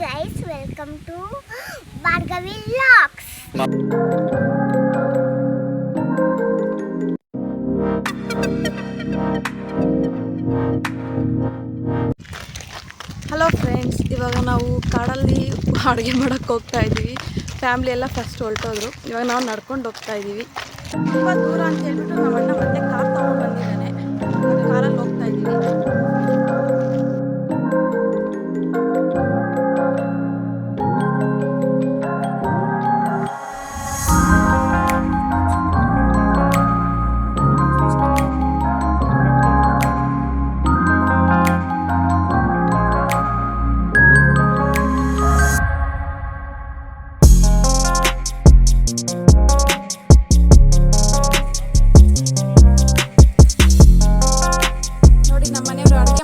guys, welcome to Bhargavi Vlogs. Hello friends, ಇವಾಗ ನಾವು ಕಾಡಲ್ಲಿ ಅಡುಗೆ ಮಾಡೋಕ್ಕೆ ಹೋಗ್ತಾ ಇದ್ದೀವಿ. ಫ್ಯಾಮ್ಲಿ ಎಲ್ಲ ಫಸ್ಟ್ ಹೊರಟೋದ್ರು. ಇವಾಗ ನಾವು ನಡ್ಕೊಂಡು ಹೋಗ್ತಾ ಇದ್ದೀವಿ. ತುಂಬ ದೂರ ಅಂತ ಹೇಳ್ಬಿಟ್ಟು ನಮ್ಮ ಅಣ್ಣ ಮತ್ತೆ ಕಾರ್ ತಗೊಂಡು ಬಂದಿದ್ದಾನೆ. ಕಾರಲ್ಲಿ ಹೋಗ್ತಾ ಇದ್ದೀವಿ.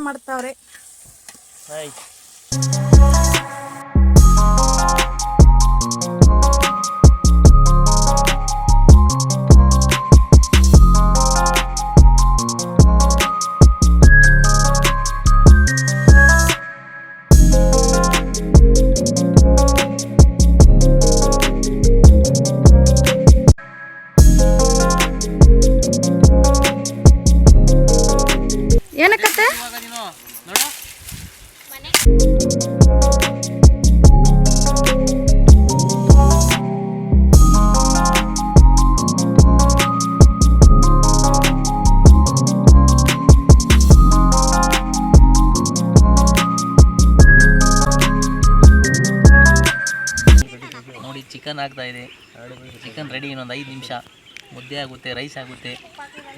ಮಾಡ್ತಾವ್ರೆ. ಏನಕ್ಕತ್ತೆ ನೋಡಿ, ಚಿಕನ್ ಆಗ್ತಾ ಇದೆ. Chicken ready. ಇನ್ನೊಂದು 5 ನಿಮಿಷ ಮುದ್ದೆ ಆಗುತ್ತೆ, ರೈಸ್ ಆಗುತ್ತೆ.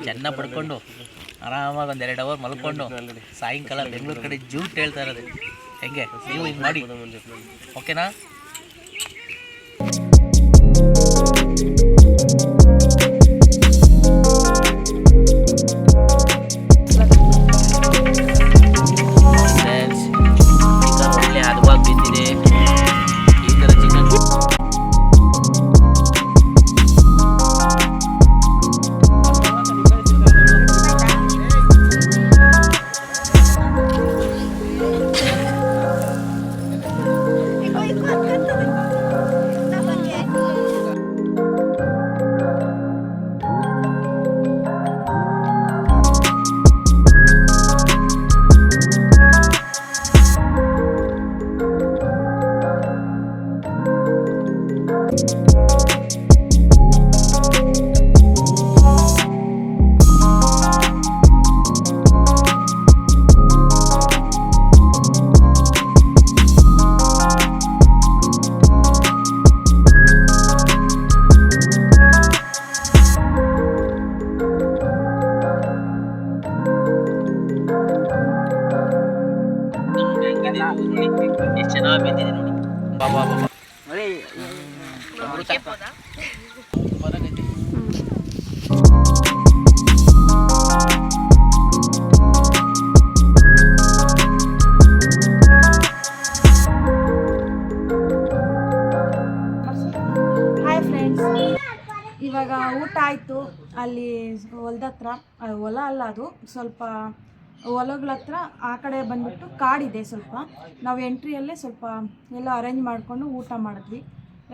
ಚೆನ್ನಾಗಿ ಪಡ್ಕೊಂಡು ಆರಾಮಾಗಿ ಒಂದು 2 ಅವರ್ ಮಲ್ಕೊಂಡು ಸಾಯಂಕಾಲ ಬೆಂಗಳೂರು ಕಡೆ ಜೂಟ್ ಹೇಳ್ತಾ ಇರೋದು. ಹೆಂಗೆ ನೀವು ಹಿಂಗೆ ಮಾಡಿ, ಓಕೆನಾ? ಚಿಕನ್ ಒಳ್ಳೆ ಹದವಾಗಿ ಬಿದ್ದಿದೆ. ಈ ಥರ ಚಿಕನ್ ಎಷ್ಟು ಚೆನ್ನಾಗಿ ಬಿದ್ದಿದೆ ನೋಡಿ. ಬಾಬಾ ಬಾಬಾ ಹಾಯ್ ಫ್ರೆಂಡ್ಸ್, ಇವಾಗ ಊಟ ಆಯಿತು. ಅಲ್ಲಿ ಹೊಲದ ಹತ್ರ, ಹೊಲ ಅಲ್ಲ, ಅದು ಸ್ವಲ್ಪ ಹೊಲಗಳ ಹತ್ರ ಆ ಕಡೆ ಬಂದುಬಿಟ್ಟು ಕಾಡಿದೆ. ಸ್ವಲ್ಪ ನಾವು ಎಂಟ್ರಿಯಲ್ಲೇ ಸ್ವಲ್ಪ ಎಲ್ಲ ಅರೇಂಜ್ ಮಾಡಿಕೊಂಡು ಊಟ ಮಾಡಿದ್ವಿ.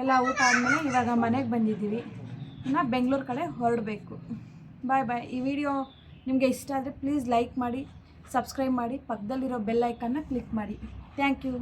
ಎಲ್ಲ ಊಟ ಆದಮೇಲೆ ಇವಾಗ ಮನೆಗೆ ಬಂದಿದ್ದೀವಿ. ಇನ್ನು ಬೆಂಗಳೂರು ಕಡೆ ಹೊರಡಬೇಕು. ಬಾಯ್ ಬಾಯ್. ಈ ವಿಡಿಯೋ ನಿಮಗೆ ಇಷ್ಟ ಆದರೆ ಪ್ಲೀಸ್ ಲೈಕ್ ಮಾಡಿ, ಸಬ್ಸ್ಕ್ರೈಬ್ ಮಾಡಿ, ಪಕ್ಕದಲ್ಲಿರೋ ಬೆಲ್ ಐಕನ್ನ ಕ್ಲಿಕ್ ಮಾಡಿ. Thank you.